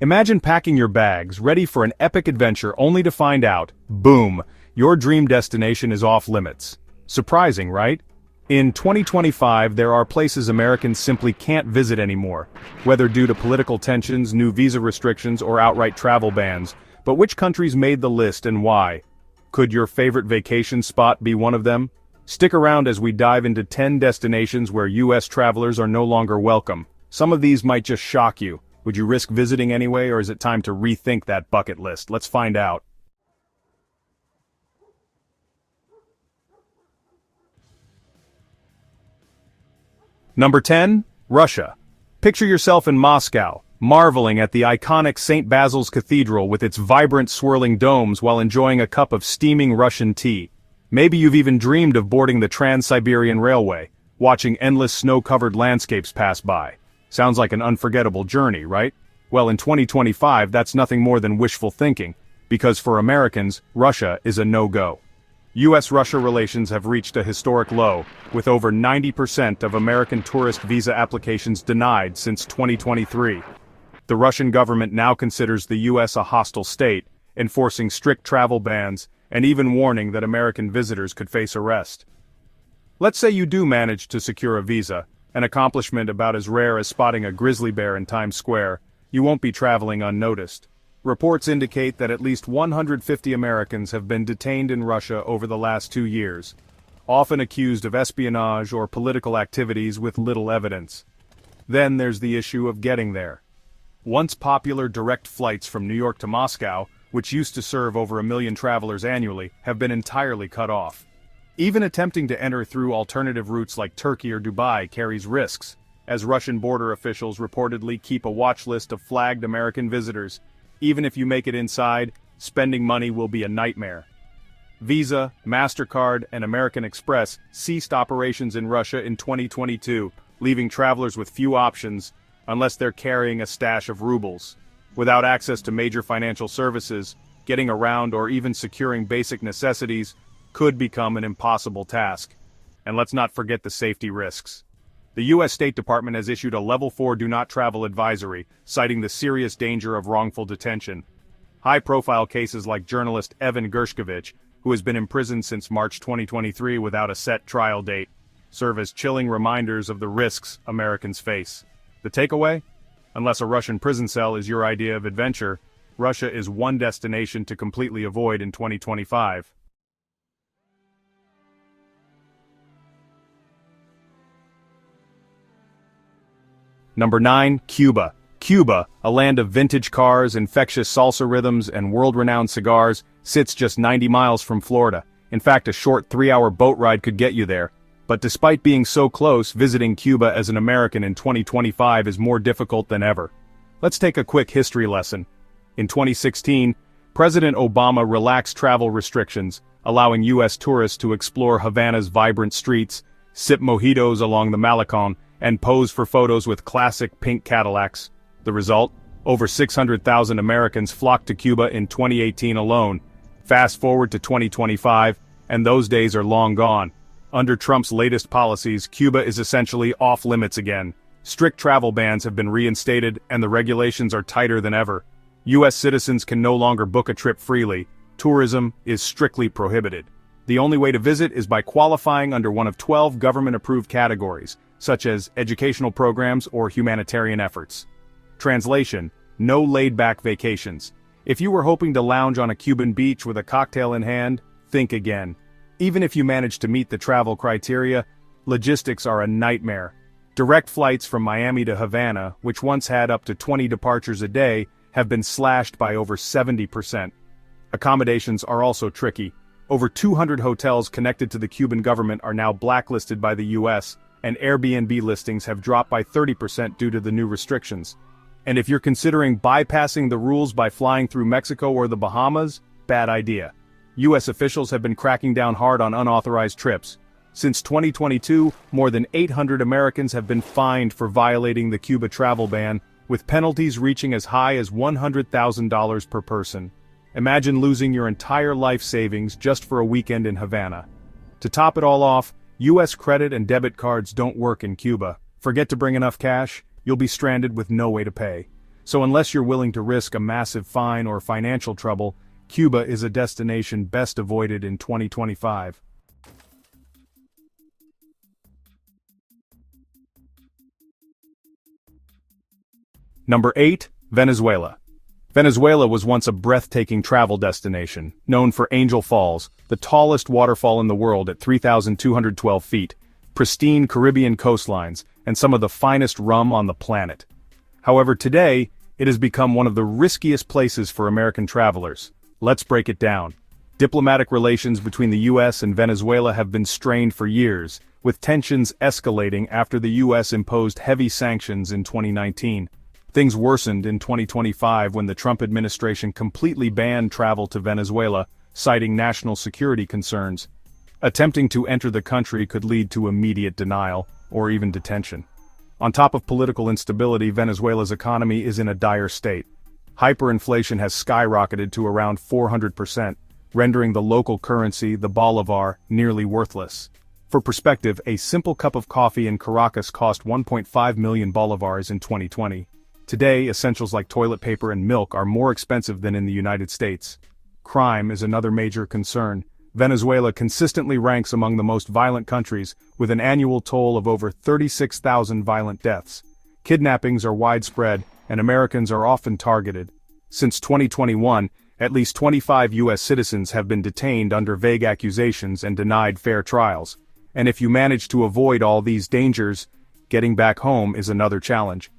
Imagine packing your bags, ready for an epic adventure only to find out, boom, your dream destination is off limits. Surprising, right? In 2025, there are places Americans simply can't visit anymore, whether due to political tensions, new visa restrictions, or outright travel bans. But which countries made the list and why? Could your favorite vacation spot be one of them? Stick around as we dive into 10 destinations where US travelers are no longer welcome. Some of these might just shock you. Would you risk visiting anyway, or is it time to rethink that bucket list? Let's find out. Number 10. Russia. Picture yourself in Moscow, marveling at the iconic St. Basil's Cathedral with its vibrant swirling domes while enjoying a cup of steaming Russian tea. Maybe you've even dreamed of boarding the Trans-Siberian Railway, watching endless snow-covered landscapes pass by. Sounds like an unforgettable journey, right? Well, in 2025, that's nothing more than wishful thinking, because for Americans, Russia is a no-go. US-Russia relations have reached a historic low, with over 90% of American tourist visa applications denied since 2023. The Russian government now considers the US a hostile state, enforcing strict travel bans, and even warning that American visitors could face arrest. Let's say you do manage to secure a visa, an accomplishment about as rare as spotting a grizzly bear in Times Square. You won't be traveling unnoticed. Reports indicate that at least 150 Americans have been detained in Russia over the last 2 years, often accused of espionage or political activities with little evidence. Then there's the issue of getting there. Once popular direct flights from New York to Moscow, which used to serve over 1 million travelers annually, have been entirely cut off. Even attempting to enter through alternative routes like Turkey or Dubai carries risks, as Russian border officials reportedly keep a watch list of flagged American visitors. Even if you make it inside, spending money will be a nightmare. Visa, MasterCard, and American Express ceased operations in Russia in 2022, leaving travelers with few options, unless they're carrying a stash of rubles. Without access to major financial services, getting around or even securing basic necessities could become an impossible task. And let's not forget the safety risks. The U.S. State Department has issued a Level 4 Do Not Travel advisory, citing the serious danger of wrongful detention. High-profile cases like journalist Evan Gershkovich, who has been imprisoned since March 2023 without a set trial date, serve as chilling reminders of the risks Americans face. The takeaway? Unless a Russian prison cell is your idea of adventure, Russia is one destination to completely avoid in 2025. Number 9. Cuba. Cuba, a land of vintage cars, infectious salsa rhythms, and world-renowned cigars, sits just 90 miles from Florida. In fact, a short 3-hour boat ride could get you there. But despite being so close, visiting Cuba as an American in 2025 is more difficult than ever. Let's take a quick history lesson. In 2016, President Obama relaxed travel restrictions, allowing U.S. tourists to explore Havana's vibrant streets, sip mojitos along the Malecon, and pose for photos with classic pink Cadillacs. The result? Over 600,000 Americans flocked to Cuba in 2018 alone. Fast forward to 2025, and those days are long gone. Under Trump's latest policies, Cuba is essentially off limits again. Strict travel bans have been reinstated, and the regulations are tighter than ever. U.S. citizens can no longer book a trip freely. Tourism is strictly prohibited. The only way to visit is by qualifying under one of 12 government-approved categories, such as educational programs or humanitarian efforts. Translation: no laid-back vacations. If you were hoping to lounge on a Cuban beach with a cocktail in hand, think again. Even if you manage to meet the travel criteria, logistics are a nightmare. Direct flights from Miami to Havana, which once had up to 20 departures a day, have been slashed by over 70%. Accommodations are also tricky. Over 200 hotels connected to the Cuban government are now blacklisted by the U.S., and Airbnb listings have dropped by 30% due to the new restrictions. And if you're considering bypassing the rules by flying through Mexico or the Bahamas, bad idea. U.S. officials have been cracking down hard on unauthorized trips. Since 2022, more than 800 Americans have been fined for violating the Cuba travel ban, with penalties reaching as high as $100,000 per person. Imagine losing your entire life savings just for a weekend in Havana. To top it all off, U.S. credit and debit cards don't work in Cuba. Forget to bring enough cash, you'll be stranded with no way to pay. So unless you're willing to risk a massive fine or financial trouble, Cuba is a destination best avoided in 2025. Number 8. Venezuela. Venezuela was once a breathtaking travel destination, known for Angel Falls, the tallest waterfall in the world at 3,212 feet, pristine Caribbean coastlines, and some of the finest rum on the planet. However, today, it has become one of the riskiest places for American travelers. Let's break it down. Diplomatic relations between the US and Venezuela have been strained for years, with tensions escalating after the US imposed heavy sanctions in 2019. Things worsened in 2025 when the Trump administration completely banned travel to Venezuela, citing national security concerns. Attempting to enter the country could lead to immediate denial, or even detention. On top of political instability, Venezuela's economy is in a dire state. Hyperinflation has skyrocketed to around 400%, rendering the local currency, the bolivar, nearly worthless. For perspective, a simple cup of coffee in Caracas cost 1.5 million bolivars in 2020. Today, essentials like toilet paper and milk are more expensive than in the United States. Crime is another major concern. Venezuela consistently ranks among the most violent countries, with an annual toll of over 36,000 violent deaths. Kidnappings are widespread, and Americans are often targeted. Since 2021, at least 25 U.S. citizens have been detained under vague accusations and denied fair trials. And if you manage to avoid all these dangers, getting back home is another challenge.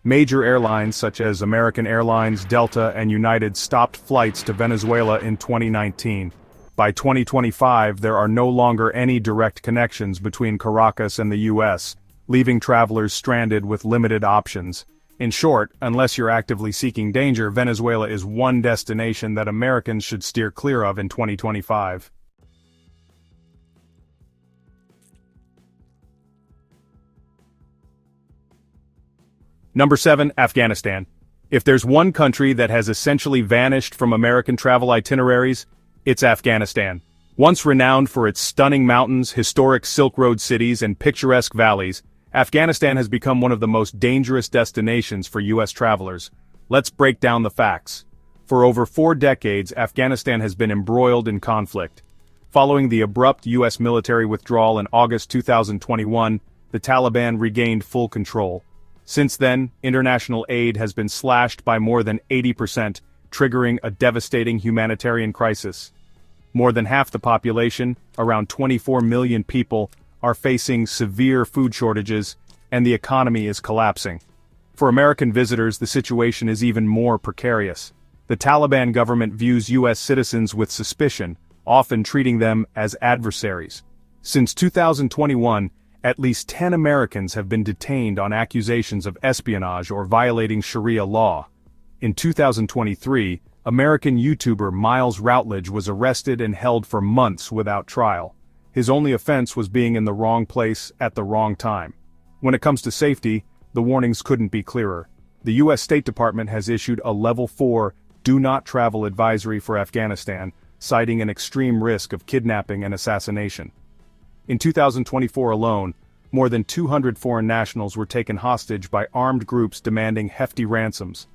Major airlines such as American Airlines, Delta, and United stopped flights to Venezuela in 2019. By 2025, there are no longer any direct connections between Caracas and the U.S., leaving travelers stranded with limited options. In short, unless you're actively seeking danger, Venezuela is one destination that Americans should steer clear of in 2025. Number 7. Afghanistan. If there's one country that has essentially vanished from American travel itineraries, it's Afghanistan. Once renowned for its stunning mountains, historic Silk Road cities, and picturesque valleys, Afghanistan has become one of the most dangerous destinations for U.S. travelers. Let's break down the facts. For over 4 decades, Afghanistan has been embroiled in conflict. Following the abrupt U.S. military withdrawal in August 2021, the Taliban regained full control. Since then, international aid has been slashed by more than 80%, triggering a devastating humanitarian crisis. More than half the population, around 24 million people, are facing severe food shortages, and the economy is collapsing. For American visitors, the situation is even more precarious. The Taliban government views U.S. citizens with suspicion, often treating them as adversaries. Since 2021, at least 10 Americans have been detained on accusations of espionage or violating Sharia law. In 2023, American YouTuber Miles Routledge was arrested and held for months without trial. His only offense was being in the wrong place at the wrong time. When it comes to safety, the warnings couldn't be clearer. The U.S. State Department has issued a Level 4 Do Not Travel advisory for Afghanistan, citing an extreme risk of kidnapping and assassination. In 2024 alone, more than 200 foreign nationals were taken hostage by armed groups demanding hefty ransoms.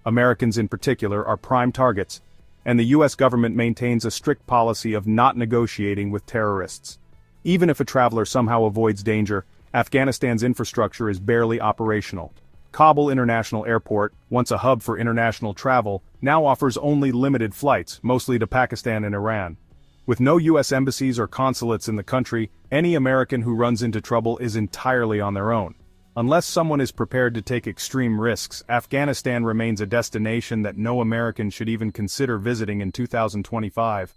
Americans in particular are prime targets, and the U.S. government maintains a strict policy of not negotiating with terrorists. Even if a traveler somehow avoids danger, Afghanistan's infrastructure is barely operational. Kabul International Airport, once a hub for international travel, now offers only limited flights, mostly to Pakistan and Iran. With no U.S. embassies or consulates in the country, any American who runs into trouble is entirely on their own. Unless someone is prepared to take extreme risks, Afghanistan remains a destination that no American should even consider visiting in 2025.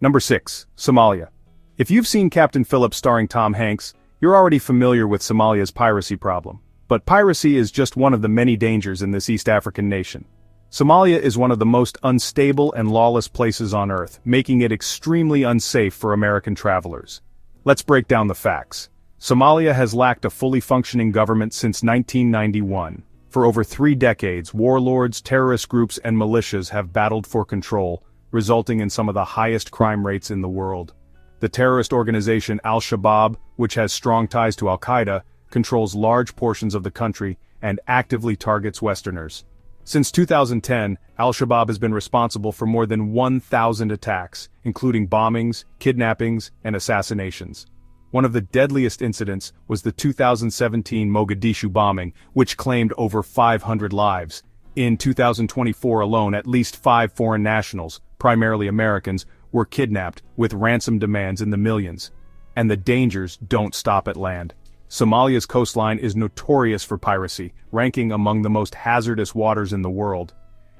Number 6. Somalia. If you've seen Captain Phillips starring Tom Hanks, you're already familiar with Somalia's piracy problem. But piracy is just one of the many dangers in this East African nation. Somalia is one of the most unstable and lawless places on Earth, making it extremely unsafe for American travelers. Let's break down the facts. Somalia has lacked a fully functioning government since 1991. For over 3 decades, warlords, terrorist groups, and militias have battled for control, resulting in some of the highest crime rates in the world. The terrorist organization Al-Shabaab, which has strong ties to Al-Qaeda, controls large portions of the country and actively targets Westerners. Since 2010, Al-Shabaab has been responsible for more than 1,000 attacks, including bombings, kidnappings, and assassinations. One of the deadliest incidents was the 2017 Mogadishu bombing, which claimed over 500 lives. In 2024 alone, at least 5 foreign nationals, primarily Americans, were kidnapped, with ransom demands in the millions. And the dangers don't stop at land. Somalia's coastline is notorious for piracy, ranking among the most hazardous waters in the world.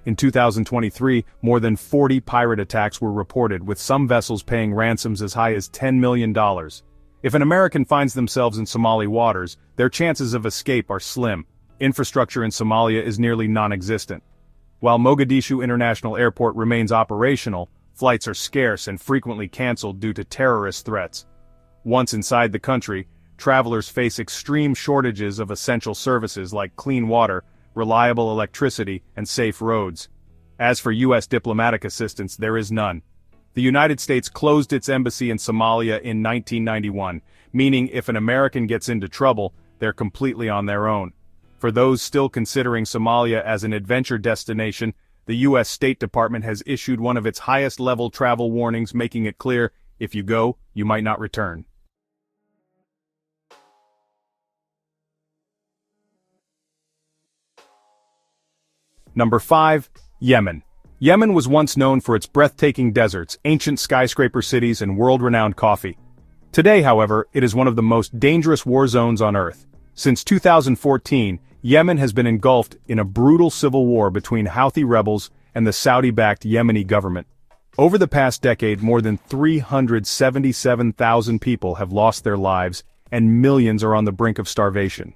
In 2023, more than 40 pirate attacks were reported, with some vessels paying ransoms as high as $10 million. If an American finds themselves in Somali waters, their chances of escape are slim. Infrastructure in Somalia is nearly non-existent. While Mogadishu International Airport remains operational, flights are scarce and frequently canceled due to terrorist threats. Once inside the country, travelers face extreme shortages of essential services like clean water, reliable electricity, and safe roads. As for U.S. diplomatic assistance, there is none. The United States closed its embassy in Somalia in 1991, meaning if an American gets into trouble, they're completely on their own. For those still considering Somalia as an adventure destination, the U.S. State Department has issued one of its highest-level travel warnings, making it clear, if you go, you might not return. Number 5. Yemen. Yemen was once known for its breathtaking deserts, ancient skyscraper cities, and world-renowned coffee. Today, however, it is one of the most dangerous war zones on Earth. Since 2014, Yemen has been engulfed in a brutal civil war between Houthi rebels and the Saudi-backed Yemeni government. Over the past decade, more than 377,000 people have lost their lives, and millions are on the brink of starvation.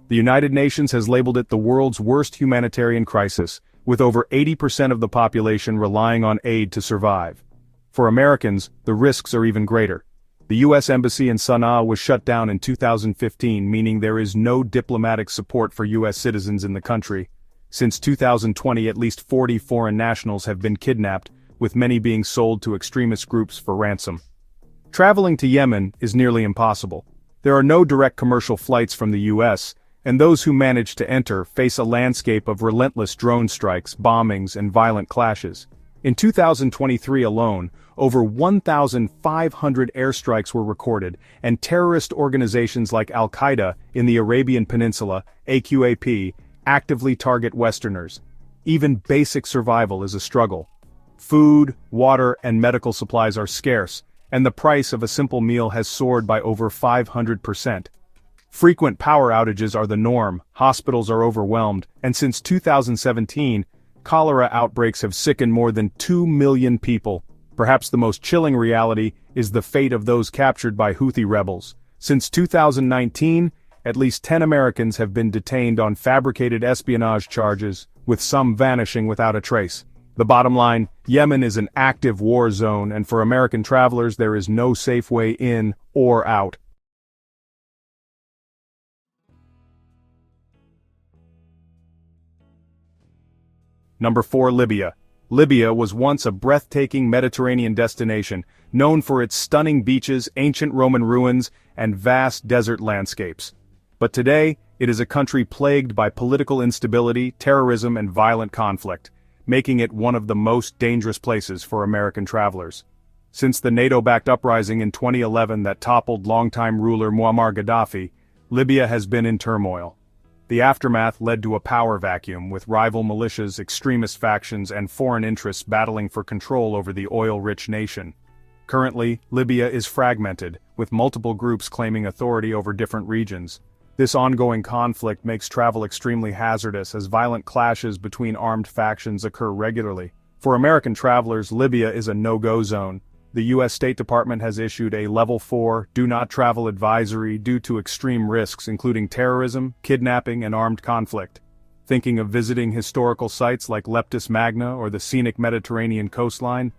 The United Nations has labeled it the world's worst humanitarian crisis, with over 80% of the population relying on aid to survive. For Americans, the risks are even greater. The U.S. Embassy in Sana'a was shut down in 2015, meaning there is no diplomatic support for U.S. citizens in the country. Since 2020, at least 40 foreign nationals have been kidnapped, with many being sold to extremist groups for ransom. Traveling to Yemen is nearly impossible. There are no direct commercial flights from the U.S., and those who manage to enter face a landscape of relentless drone strikes, bombings, and violent clashes. In 2023 alone, over 1,500 airstrikes were recorded, and terrorist organizations like Al-Qaeda in the Arabian Peninsula, AQAP, actively target Westerners. Even basic survival is a struggle. Food, water, and medical supplies are scarce, and the price of a simple meal has soared by over 500%. Frequent power outages are the norm, hospitals are overwhelmed, and since 2017, cholera outbreaks have sickened more than 2 million people. Perhaps the most chilling reality is the fate of those captured by Houthi rebels. Since 2019, at least 10 Americans have been detained on fabricated espionage charges, with some vanishing without a trace. The bottom line, Yemen is an active war zone, and for American travelers there is no safe way in or out. Number 4. Libya. Libya was once a breathtaking Mediterranean destination, known for its stunning beaches, ancient Roman ruins, and vast desert landscapes. But today, it is a country plagued by political instability, terrorism, and violent conflict, making it one of the most dangerous places for American travelers. Since the NATO-backed uprising in 2011 that toppled longtime ruler Muammar Gaddafi, Libya has been in turmoil. The aftermath led to a power vacuum, with rival militias, extremist factions, and foreign interests battling for control over the oil-rich nation. Currently, Libya is fragmented, with multiple groups claiming authority over different regions. This ongoing conflict makes travel extremely hazardous as violent clashes between armed factions occur regularly. For American travelers, Libya is a no-go zone. The U.S. State Department has issued a Level 4 Do Not Travel advisory due to extreme risks including terrorism, kidnapping, and armed conflict. Thinking of visiting historical sites like Leptis Magna or the scenic Mediterranean coastline?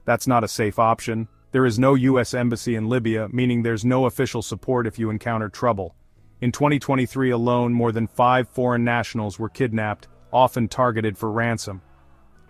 That's not a safe option. There is no U.S. embassy in Libya, meaning there's no official support if you encounter trouble. In 2023 alone, more than 5 foreign nationals were kidnapped, often targeted for ransom.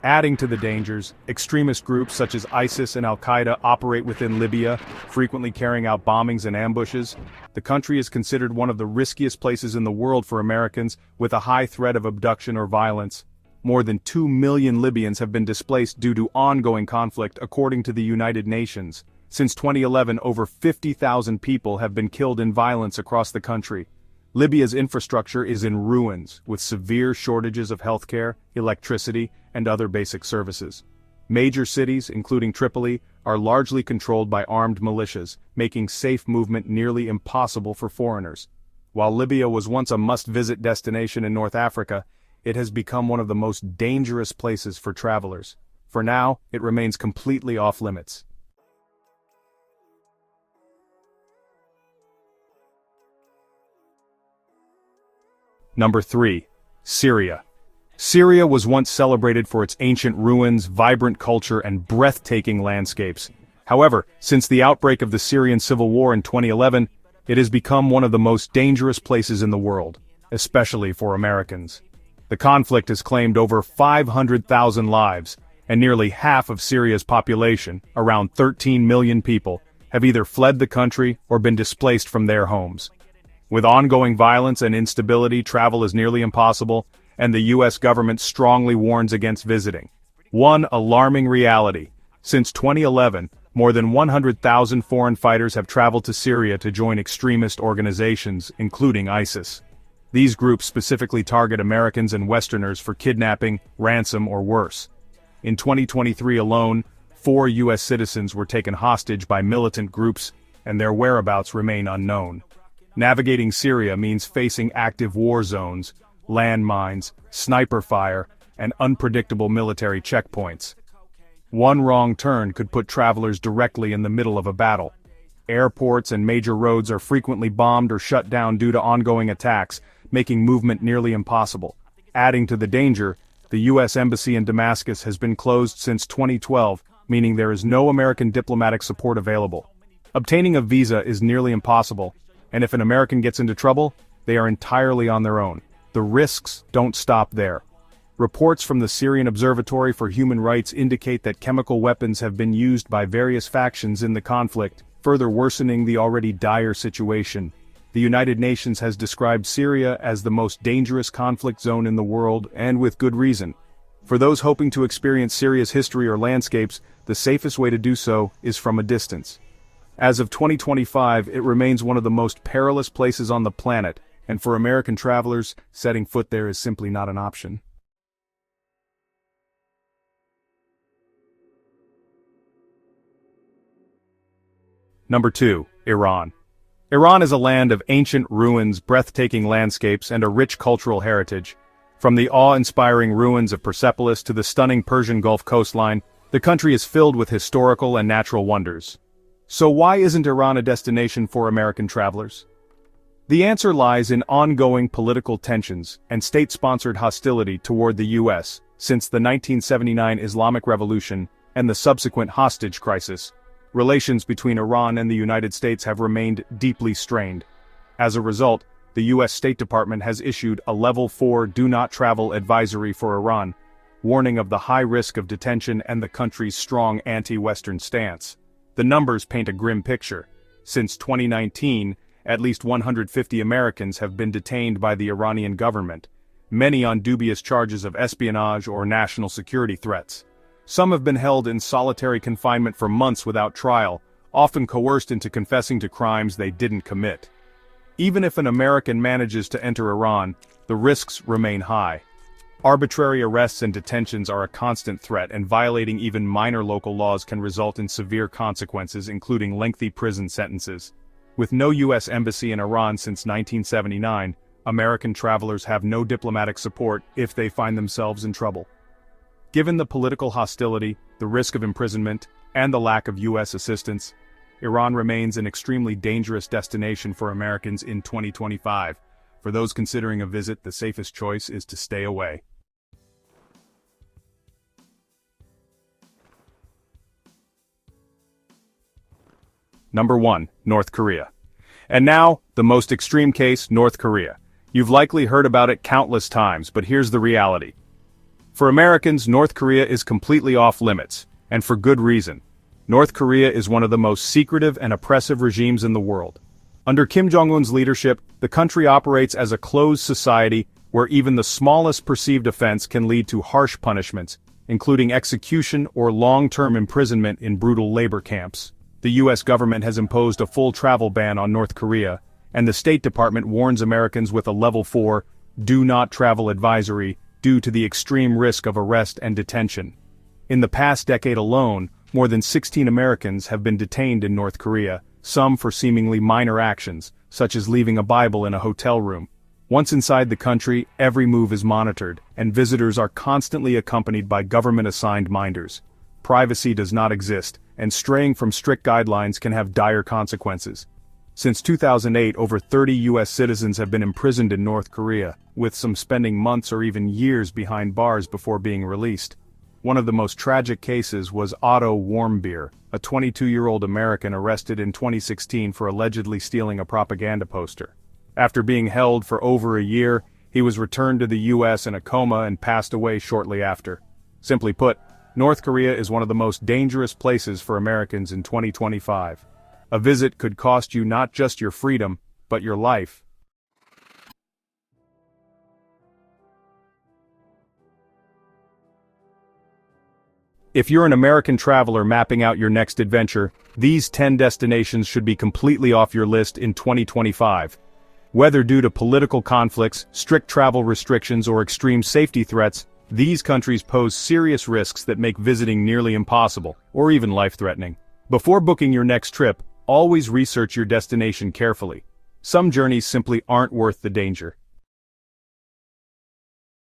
Adding to the dangers, extremist groups such as ISIS and Al-Qaeda operate within Libya, frequently carrying out bombings and ambushes. The country is considered one of the riskiest places in the world for Americans, with a high threat of abduction or violence. More than 2 million Libyans have been displaced due to ongoing conflict, according to the United Nations. Since 2011, over 50,000 people have been killed in violence across the country. Libya's infrastructure is in ruins, with severe shortages of healthcare, electricity, and other basic services. Major cities, including Tripoli, are largely controlled by armed militias, making safe movement nearly impossible for foreigners. While Libya was once a must-visit destination in North Africa, it has become one of the most dangerous places for travelers. For now, it remains completely off-limits. Number 3. Syria. Syria was once celebrated for its ancient ruins, vibrant culture, and breathtaking landscapes. However, since the outbreak of the Syrian civil war in 2011, it has become one of the most dangerous places in the world, especially for Americans. The conflict has claimed over 500,000 lives, and nearly half of Syria's population, around 13 million people, have either fled the country or been displaced from their homes. With ongoing violence and instability, travel is nearly impossible, and the U.S. government strongly warns against visiting. One alarming reality: since 2011, more than 100,000 foreign fighters have traveled to Syria to join extremist organizations, including ISIS. These groups specifically target Americans and Westerners for kidnapping, ransom, or worse. In 2023 alone, 4 U.S. citizens were taken hostage by militant groups, and their whereabouts remain unknown. Navigating Syria means facing active war zones, landmines, sniper fire, and unpredictable military checkpoints. One wrong turn could put travelers directly in the middle of a battle. Airports and major roads are frequently bombed or shut down due to ongoing attacks, making movement nearly impossible. Adding to the danger, the U.S. Embassy in Damascus has been closed since 2012, meaning there is no American diplomatic support available. Obtaining a visa is nearly impossible, and if an American gets into trouble, they are entirely on their own. The risks don't stop there. Reports from the Syrian Observatory for Human Rights indicate that chemical weapons have been used by various factions in the conflict, further worsening the already dire situation. The United Nations has described Syria as the most dangerous conflict zone in the world, and with good reason. For those hoping to experience Syria's history or landscapes, the safest way to do so is from a distance. As of 2025, it remains one of the most perilous places on the planet, and for American travelers, setting foot there is simply not an option. Number 2. Iran. Iran is a land of ancient ruins, breathtaking landscapes, and a rich cultural heritage. From the awe-inspiring ruins of Persepolis to the stunning Persian Gulf coastline, the country is filled with historical and natural wonders. So why isn't Iran a destination for American travelers? The answer lies in ongoing political tensions and state-sponsored hostility toward the U.S. since the 1979 Islamic Revolution and the subsequent hostage crisis. Relations between Iran and the United States have remained deeply strained. As a result, the U.S. State Department has issued a Level 4 Do Not Travel advisory for Iran, warning of the high risk of detention and the country's strong anti-Western stance. The numbers paint a grim picture. Since 2019, at least 150 Americans have been detained by the Iranian government, many on dubious charges of espionage or national security threats. Some have been held in solitary confinement for months without trial, often coerced into confessing to crimes they didn't commit. Even if an American manages to enter Iran, the risks remain high. Arbitrary arrests and detentions are a constant threat, and violating even minor local laws can result in severe consequences, including lengthy prison sentences. With no U.S. embassy in Iran since 1979, American travelers have no diplomatic support if they find themselves in trouble. Given the political hostility, the risk of imprisonment, and the lack of U.S. assistance, Iran remains an extremely dangerous destination for Americans in 2025. For those considering a visit, the safest choice is to stay away. Number 1. North Korea. And now, the most extreme case, North Korea. You've likely heard about it countless times, but here's the reality. For Americans, North Korea is completely off limits, and for good reason. North Korea is one of the most secretive and oppressive regimes in the world. Under Kim Jong-un's leadership, the country operates as a closed society where even the smallest perceived offense can lead to harsh punishments, including execution or long-term imprisonment in brutal labor camps. The U.S. government has imposed a full travel ban on North Korea, and the State Department warns Americans with a Level 4, do not travel advisory, due to the extreme risk of arrest and detention. In the past decade alone, more than 16 Americans have been detained in North Korea, some for seemingly minor actions, such as leaving a Bible in a hotel room. Once inside the country, every move is monitored, and visitors are constantly accompanied by government-assigned minders. Privacy does not exist, and straying from strict guidelines can have dire consequences. Since 2008, over 30 U.S. citizens have been imprisoned in North Korea, with some spending months or even years behind bars before being released. One of the most tragic cases was Otto Warmbier, a 22-year-old American arrested in 2016 for allegedly stealing a propaganda poster. After being held for over a year, he was returned to the U.S. in a coma and passed away shortly after. Simply put, North Korea is one of the most dangerous places for Americans in 2025. A visit could cost you not just your freedom, but your life. If you're an American traveler mapping out your next adventure, these 10 destinations should be completely off your list in 2025. Whether due to political conflicts, strict travel restrictions, or extreme safety threats, these countries pose serious risks that make visiting nearly impossible, or even life-threatening. Before booking your next trip, always research your destination carefully. Some journeys simply aren't worth the danger.